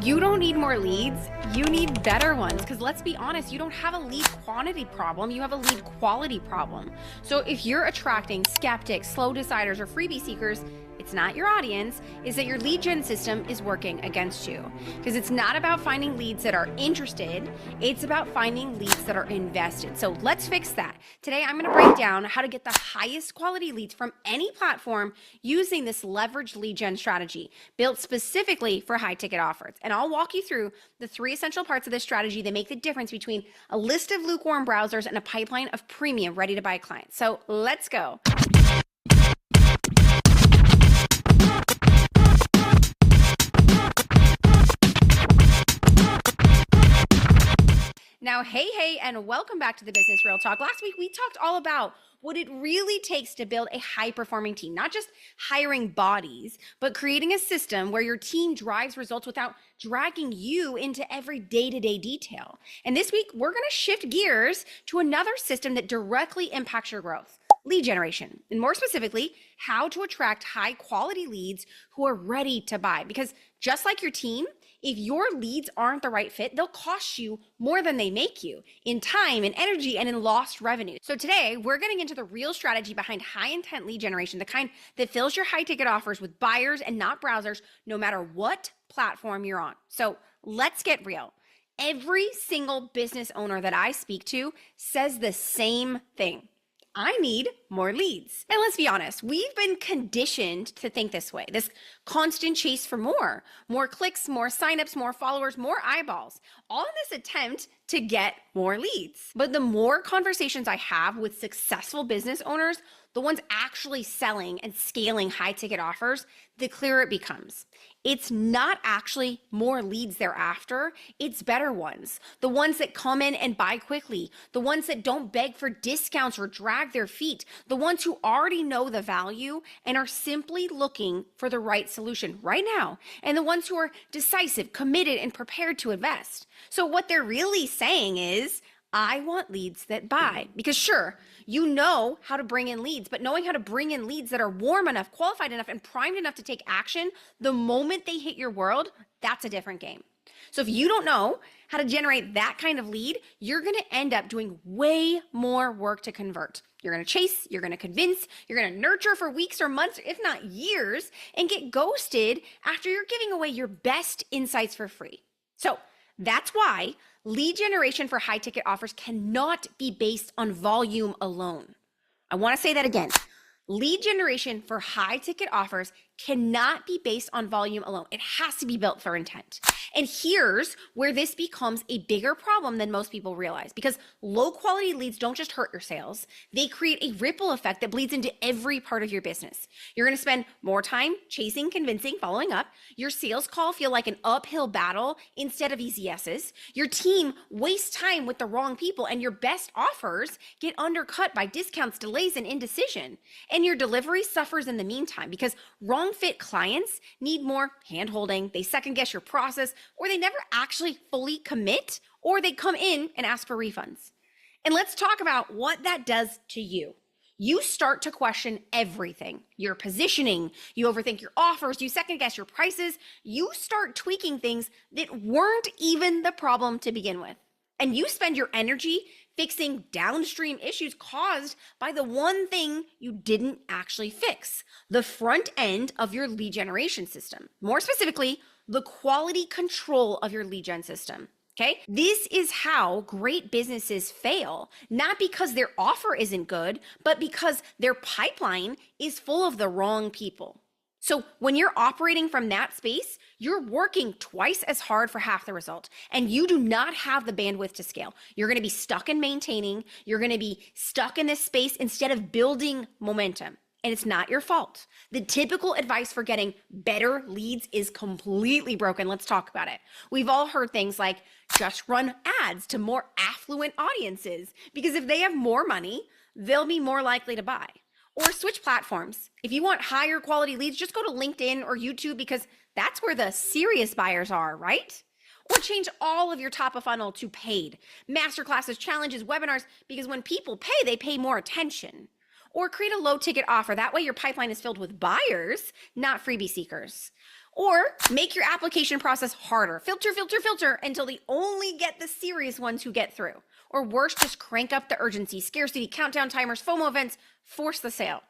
You don't need more leads, you need better ones. Because let's be honest, you don't have a lead quantity problem, you have a lead quality problem. So if you're attracting skeptics, slow deciders, or freebie seekers, it's not your audience, is that your lead gen system is working against you. Because it's not about finding leads that are interested, it's about finding leads that are invested. So let's fix that. Today, I'm gonna break down how to get the highest quality leads from any platform using this leveraged lead gen strategy built specifically for high ticket offers. And I'll walk you through the 3 essential parts of this strategy that make the difference between a list of lukewarm browsers and a pipeline of premium ready to buy clients. So let's go. Now, hey, and welcome back to the Business Real Talk. Last week, we talked all about what it really takes to build a high-performing team, not just hiring bodies, but creating a system where your team drives results without dragging you into every day-to-day detail. And this week, we're gonna shift gears to another system that directly impacts your growth: lead generation, and more specifically, how to attract high-quality leads who are ready to buy. Because just like your team, if your leads aren't the right fit, they'll cost you more than they make you in time and energy and in lost revenue. So today, we're getting into the real strategy behind high intent lead generation, the kind that fills your high ticket offers with buyers and not browsers, no matter what platform you're on. So let's get real. Every single business owner that I speak to says the same thing: I need more leads. And let's be honest, we've been conditioned to think this way, this constant chase for more clicks, more signups, more followers, more eyeballs, all in this attempt to get more leads. But the more conversations I have with successful business owners, the ones actually selling and scaling high ticket offers, the clearer it becomes. It's not actually more leads they're after, it's better ones. The ones that come in and buy quickly, the ones that don't beg for discounts or drag their feet, the ones who already know the value and are simply looking for the right solution right now, and the ones who are decisive, committed, and prepared to invest. So what they're really saying is, I want leads that buy. Because sure, you know how to bring in leads, but knowing how to bring in leads that are warm enough, qualified enough, and primed enough to take action the moment they hit your world, that's a different game. So if you don't know how to generate that kind of lead, you're gonna end up doing way more work to convert. You're gonna chase, you're gonna convince, you're gonna nurture for weeks or months, if not years, and get ghosted after you're giving away your best insights for free. So that's why lead generation for high ticket offers cannot be based on volume alone. I want to say that again. Lead generation for high ticket offers cannot be based on volume alone. It has to be built for intent. And here's where this becomes a bigger problem than most people realize, because low quality leads don't just hurt your sales, they create a ripple effect that bleeds into every part of your business. You're going to spend more time chasing, convincing, following up. Your sales call feel like an uphill battle instead of easy yeses. Your team wastes time with the wrong people, and your best offers get undercut by discounts, delays, and indecision. And your delivery suffers in the meantime because wrong fit clients need more hand-holding, they second guess your process, or they never actually fully commit, or they come in and ask for refunds. And let's talk about what that does to you. You start to question everything. Your positioning, you overthink your offers, you second guess your prices, you start tweaking things that weren't even the problem to begin with. And you spend your energy fixing downstream issues caused by the one thing you didn't actually fix: the front end of your lead generation system. More specifically, the quality control of your lead gen system. Okay, this is how great businesses fail, not because their offer isn't good, but because their pipeline is full of the wrong people. So when you're operating from that space, you're working twice as hard for half the result, and you do not have the bandwidth to scale. You're going to be stuck in maintaining. You're going to be stuck in this space instead of building momentum. And it's not your fault. The typical advice for getting better leads is completely broken. Let's talk about it. We've all heard things like, just run ads to more affluent audiences, because if they have more money, they'll be more likely to buy. Or switch platforms. If you want higher quality leads, just go to LinkedIn or YouTube, because that's where the serious buyers are, right? Or change all of your top of funnel to paid. Masterclasses, challenges, webinars, because when people pay, they pay more attention. Or create a low ticket offer. That way your pipeline is filled with buyers, not freebie seekers. Or make your application process harder. Filter, filter, filter until they only get the serious ones who get through. Or worse, just crank up the urgency, scarcity, countdown timers, FOMO events, force the sale.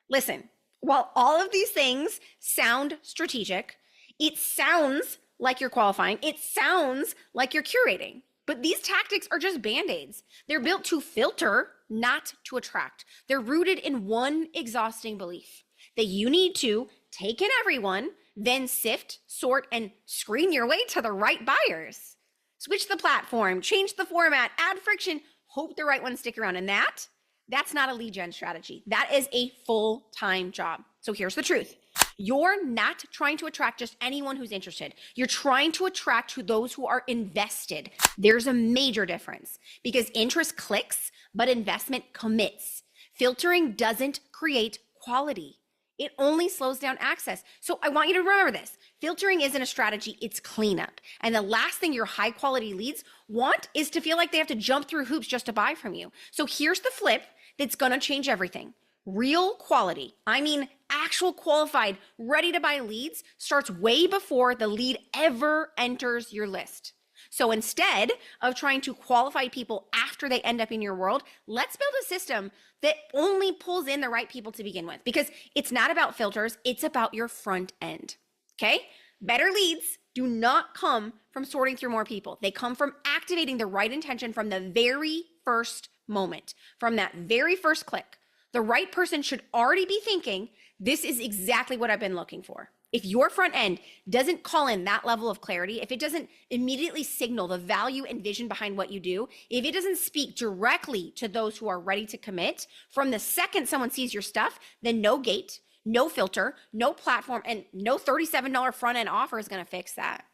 Listen, while all of these things sound strategic, it sounds like you're qualifying, it sounds like you're curating. But these tactics are just band-aids. They're built to filter, not to attract. They're rooted in one exhausting belief that you need to take in everyone, then sift, sort, and screen your way to the right buyers. Switch the platform, change the format, add friction, hope the right ones stick around. And that's not a lead gen strategy. That is a full-time job. So here's the truth. You're not trying to attract just anyone who's interested. You're trying to attract to those who are invested. There's a major difference because interest clicks, but investment commits. Filtering doesn't create quality. It only slows down access. So I want you to remember this. Filtering isn't a strategy, it's cleanup. And the last thing your high quality leads want is to feel like they have to jump through hoops just to buy from you. So here's the flip that's gonna change everything. Real quality, I mean actual qualified, ready to buy leads starts way before the lead ever enters your list. So instead of trying to qualify people after they end up in your world, let's build a system that only pulls in the right people to begin with, because it's not about filters, it's about your front end, okay? Better leads do not come from sorting through more people. They come from activating the right intention from the very first moment, from that very first click. The right person should already be thinking, this is exactly what I've been looking for. If your front end doesn't call in that level of clarity, if it doesn't immediately signal the value and vision behind what you do, if it doesn't speak directly to those who are ready to commit, from the second someone sees your stuff, then no gate, no filter, no platform, and no $37 front end offer is going to fix that.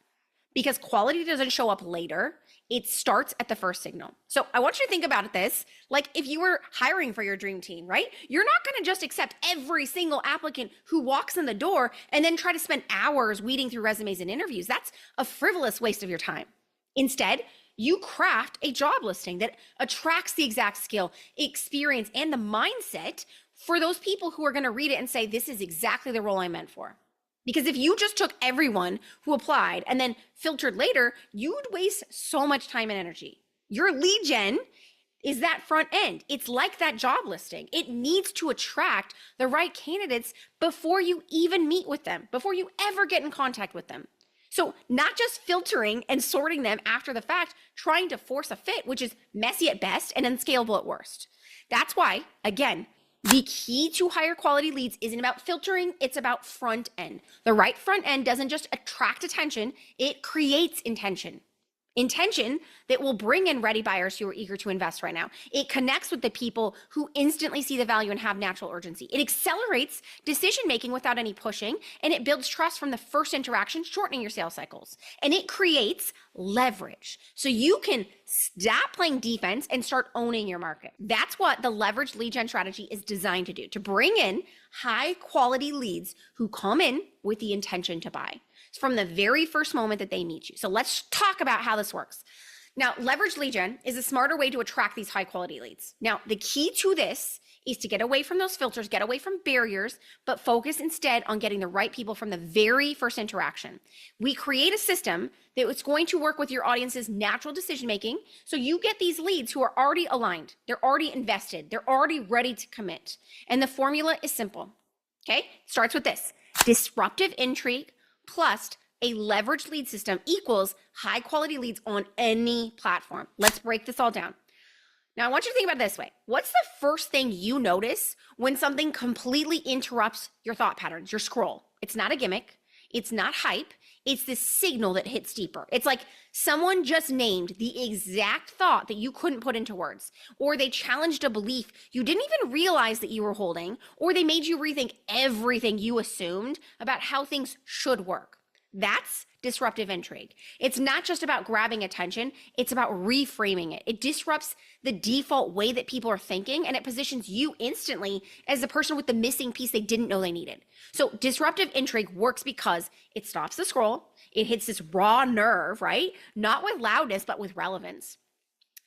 Because quality doesn't show up later, it starts at the first signal. So I want you to think about this like if you were hiring for your dream team, right? You're not gonna just accept every single applicant who walks in the door and then try to spend hours weeding through resumes and interviews. That's a frivolous waste of your time. Instead, you craft a job listing that attracts the exact skill, experience, and the mindset for those people who are gonna read it and say, this is exactly the role I meant for. Because if you just took everyone who applied and then filtered later, you'd waste so much time and energy. Your lead gen is that front end. It's like that job listing. It needs to attract the right candidates before you even meet with them, before you ever get in contact with them. So not just filtering and sorting them after the fact, trying to force a fit, which is messy at best and unscalable at worst. That's why, again, the key to higher quality leads isn't about filtering, it's about front end. The right front end doesn't just attract attention, it creates intention. Intention that will bring in ready buyers who are eager to invest right now. It connects with the people who instantly see the value and have natural urgency. It accelerates decision-making without any pushing, and it builds trust from the first interaction, shortening your sales cycles. And it creates leverage. So you can stop playing defense and start owning your market. That's what the leveraged lead gen strategy is designed to do, to bring in high quality leads who come in with the intention to buy from the very first moment that they meet you. So let's talk about how this works. Now, leveraged lead gen is a smarter way to attract these high quality leads. Now, the key to this is to get away from those filters, get away from barriers, but focus instead on getting the right people from the very first interaction. We create a system that is going to work with your audience's natural decision-making, so you get these leads who are already aligned, they're already invested, they're already ready to commit. And the formula is simple, okay? It starts with this: disruptive intrigue plus a leveraged lead system equals high quality leads on any platform. Let's break this all down. Now, I want you to think about it this way. What's the first thing you notice when something completely interrupts your thought patterns, your scroll? It's not a gimmick. It's not hype. It's this signal that hits deeper. It's like someone just named the exact thought that you couldn't put into words, or they challenged a belief you didn't even realize that you were holding, or they made you rethink everything you assumed about how things should work. That's disruptive intrigue. It's not just about grabbing attention, it's about reframing it. It disrupts the default way that people are thinking, and it positions you instantly as the person with the missing piece they didn't know they needed. So disruptive intrigue works because it stops the scroll, it hits this raw nerve, right? Not with loudness, but with relevance.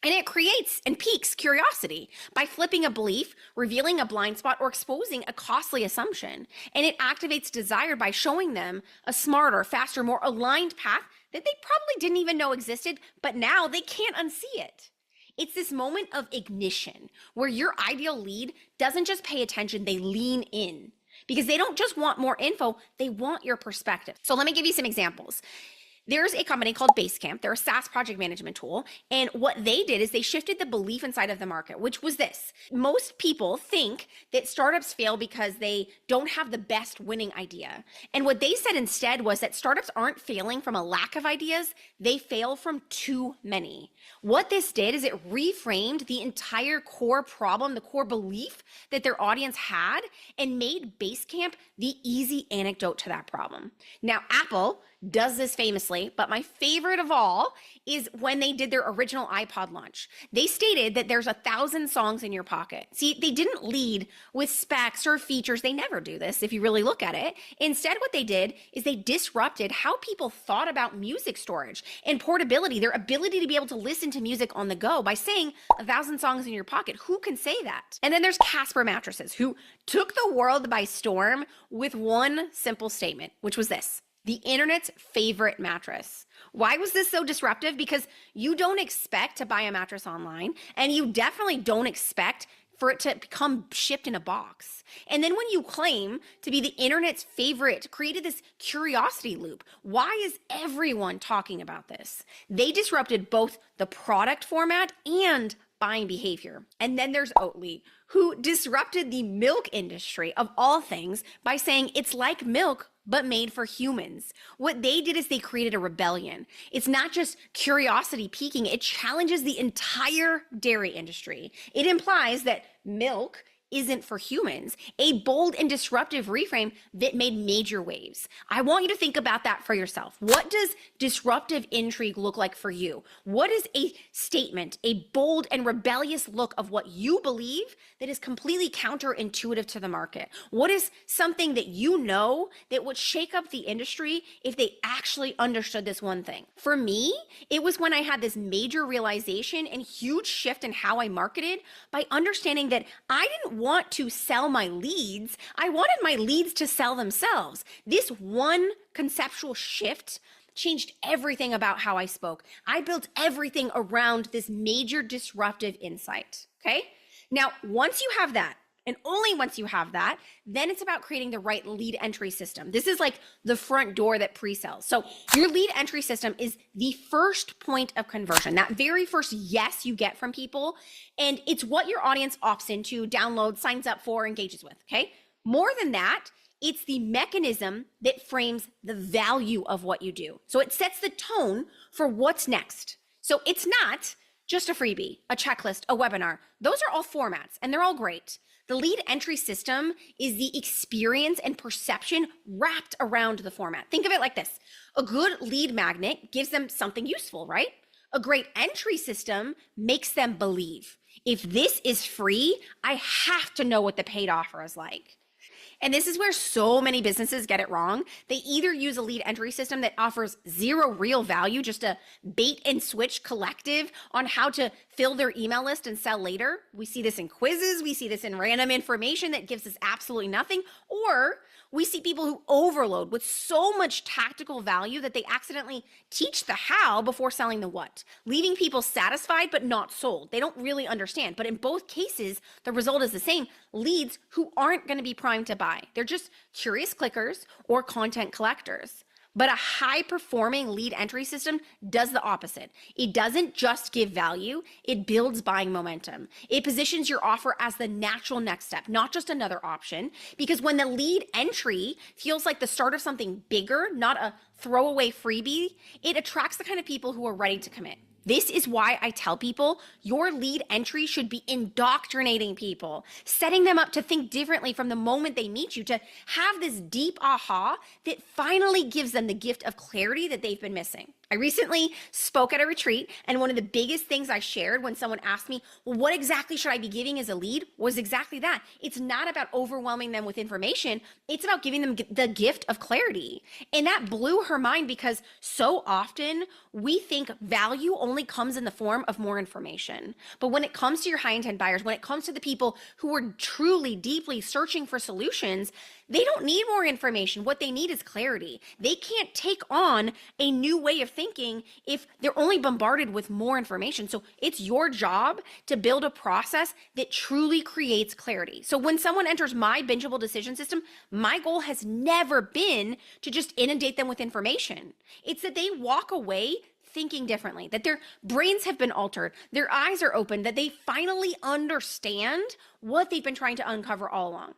And it creates and piques curiosity by flipping a belief, revealing a blind spot, or exposing a costly assumption. And it activates desire by showing them a smarter, faster, more aligned path that they probably didn't even know existed, but now they can't unsee it. It's this moment of ignition where your ideal lead doesn't just pay attention, they lean in because they don't just want more info, they want your perspective. So let me give you some examples. There's a company called Basecamp. They're a SaaS project management tool. And what they did is they shifted the belief inside of the market, which was this. Most people think that startups fail because they don't have the best winning idea. And what they said instead was that startups aren't failing from a lack of ideas. They fail from too many. What this did is it reframed the entire core problem, the core belief that their audience had, and made Basecamp the easy antidote to that problem. Now, Apple does this famously, but my favorite of all is when they did their original iPod launch. They stated that there's 1,000 songs in your pocket. See, they didn't lead with specs or features. They never do this if you really look at it. Instead, what they did is they disrupted how people thought about music storage and portability, their ability to be able to listen to music on the go by saying 1,000 songs in your pocket. Who can say that? And then there's Casper Mattresses, who took the world by storm with one simple statement, which was this: the internet's favorite mattress. Why was this so disruptive? Because you don't expect to buy a mattress online, and you definitely don't expect for it to become shipped in a box. And then when you claim to be the internet's favorite, created this curiosity loop. Why is everyone talking about this? They disrupted both the product format and buying behavior. And then there's Oatly, who disrupted the milk industry of all things by saying it's like milk, but made for humans. What they did is they created a rebellion. It's not just curiosity piquing, it challenges the entire dairy industry. It implies that milk isn't for humans, a bold and disruptive reframe that made major waves. I want you to think about that for yourself. What does disruptive intrigue look like for you? What is a statement, a bold and rebellious look of what you believe that is completely counterintuitive to the market? What is something that you know that would shake up the industry if they actually understood this one thing? For me, it was when I had this major realization and huge shift in how I marketed by understanding that I didn't want to sell my leads. I wanted my leads to sell themselves. This one conceptual shift changed everything about how I spoke. I built everything around this major disruptive insight. Okay. Now, once you have that, and only once you have that, then it's about creating the right lead entry system. This is like the front door that pre-sells. So your lead entry system is the first point of conversion, that very first yes you get from people. And it's what your audience opts into, downloads, signs up for, engages with, okay? More than that, it's the mechanism that frames the value of what you do. So it sets the tone for what's next. So it's not just a freebie, a checklist, a webinar. Those are all formats and they're all great. The lead entry system is the experience and perception wrapped around the format. Think of it like this. A good lead magnet gives them something useful, right? A great entry system makes them believe. If this is free, I have to know what the paid offer is like. And this is where so many businesses get it wrong. They either use a lead entry system that offers zero real value, just a bait and switch collective on how to fill their email list and sell later. We see this in quizzes. We see this in random information that gives us absolutely nothing. Or we see people who overload with so much tactical value that they accidentally teach the how before selling the what, leaving people satisfied but not sold. They don't really understand. But in both cases, the result is the same. Leads who aren't going to be primed to buy. They're just curious clickers or content collectors. But a high-performing lead entry system does the opposite. It doesn't just give value, it builds buying momentum. It positions your offer as the natural next step, not just another option. Because when the lead entry feels like the start of something bigger, not a throwaway freebie, it attracts the kind of people who are ready to commit. This is why I tell people your lead entry should be indoctrinating people, setting them up to think differently from the moment they meet you, to have this deep aha that finally gives them the gift of clarity that they've been missing. I recently spoke at a retreat, and one of the biggest things I shared when someone asked me, well, what exactly should I be giving as a lead, was exactly that. It's not about overwhelming them with information. It's about giving them the gift of clarity. And that blew her mind, because so often we think value only comes in the form of more information. But when it comes to your high intent buyers, when it comes to the people who are truly, deeply searching for solutions, they don't need more information. What they need is clarity. They can't take on a new way of thinking if they're only bombarded with more information. So it's your job to build a process that truly creates clarity. So when someone enters my bingeable decision system, my goal has never been to just inundate them with information. It's that they walk away thinking differently, that their brains have been altered, their eyes are open, that they finally understand what they've been trying to uncover all along.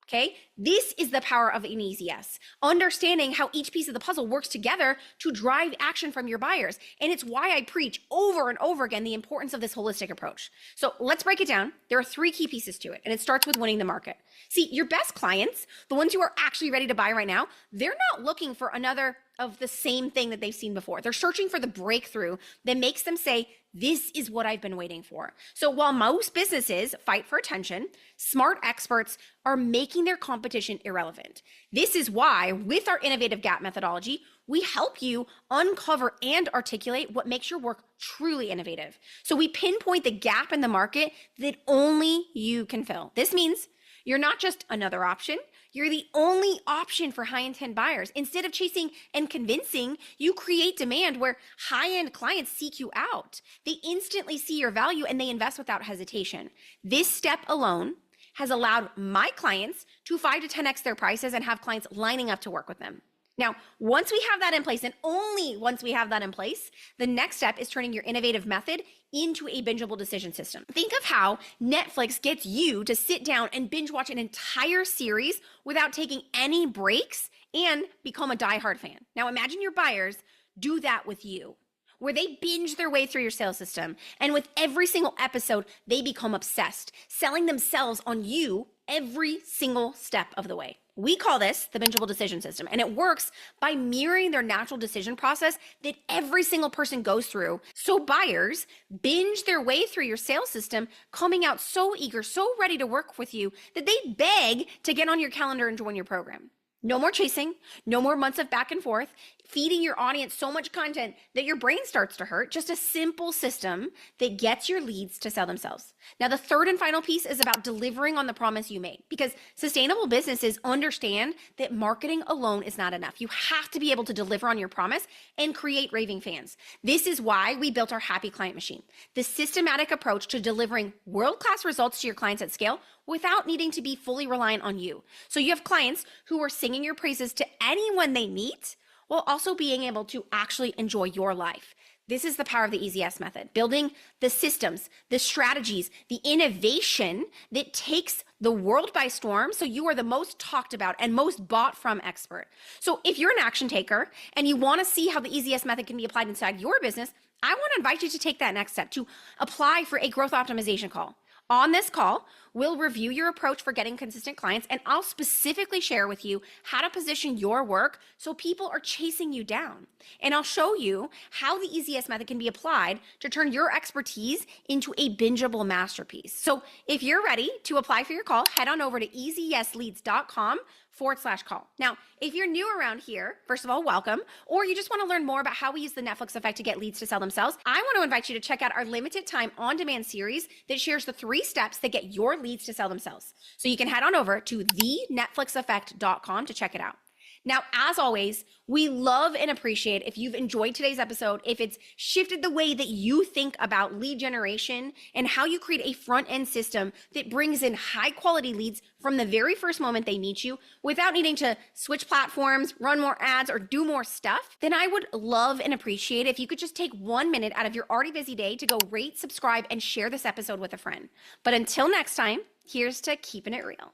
Okay, this is the power of an easy yes. Understanding how each piece of the puzzle works together to drive action from your buyers. And it's why I preach over and over again the importance of this holistic approach. So let's break it down. There are 3 key pieces to it, and it starts with winning the market. See, your best clients, the ones who are actually ready to buy right now, they're not looking for another of the same thing that they've seen before. They're searching for the breakthrough that makes them say, this is what I've been waiting for. So while most businesses fight for attention, smart experts are making their competition irrelevant. This is why, with our innovative gap methodology, we help you uncover and articulate what makes your work truly innovative. So we pinpoint the gap in the market that only you can fill. This means you're not just another option. You're the only option for high-intent buyers. Instead of chasing and convincing, you create demand where high-end clients seek you out. They instantly see your value and they invest without hesitation. This step alone has allowed my clients to 5 to 10x their prices and have clients lining up to work with them. Now, once we have that in place, and only once we have that in place, the next step is turning your innovative method into a bingeable decision system. Think of how Netflix gets you to sit down and binge watch an entire series without taking any breaks and become a diehard fan. Now, imagine your buyers do that with you, where they binge their way through your sales system. And with every single episode, they become obsessed, selling themselves on you every single step of the way. We call this the bingeable decision system, and it works by mirroring their natural decision process that every single person goes through. So buyers binge their way through your sales system, coming out so eager, so ready to work with you that they beg to get on your calendar and join your program. No more chasing, no more months of back and forth, feeding your audience so much content that your brain starts to hurt. Just a simple system that gets your leads to sell themselves. Now, the third and final piece is about delivering on the promise you made, because sustainable businesses understand that marketing alone is not enough. You have to be able to deliver on your promise and create raving fans. This is why we built our Happy Client Machine, the systematic approach to delivering world-class results to your clients at scale without needing to be fully reliant on you. So you have clients who are singing your praises to anyone they meet, while also being able to actually enjoy your life. This is the power of the Easy Yes method, building the systems, the strategies, the innovation that takes the world by storm, so you are the most talked about and most bought from expert. So if you're an action taker and you want to see how the Easy Yes method can be applied inside your business, I want to invite you to take that next step, to apply for a growth optimization call. On this call, we'll review your approach for getting consistent clients, and I'll specifically share with you how to position your work so people are chasing you down. And I'll show you how the Easy Yes method can be applied to turn your expertise into a bingeable masterpiece. So if you're ready to apply for your call, head on over to easyesleads.com/call. Now, if you're new around here, first of all, welcome, or you just want to learn more about how we use the Netflix effect to get leads to sell themselves, I want to invite you to check out our limited time on-demand series that shares the 3 steps that get your leads to sell themselves. So you can head on over to thenetflixeffect.com to check it out. Now, as always, we love and appreciate if you've enjoyed today's episode, if it's shifted the way that you think about lead generation and how you create a front-end system that brings in high-quality leads from the very first moment they meet you without needing to switch platforms, run more ads, or do more stuff, then I would love and appreciate if you could just take 1 minute out of your already busy day to go rate, subscribe, and share this episode with a friend. But until next time, here's to keeping it real.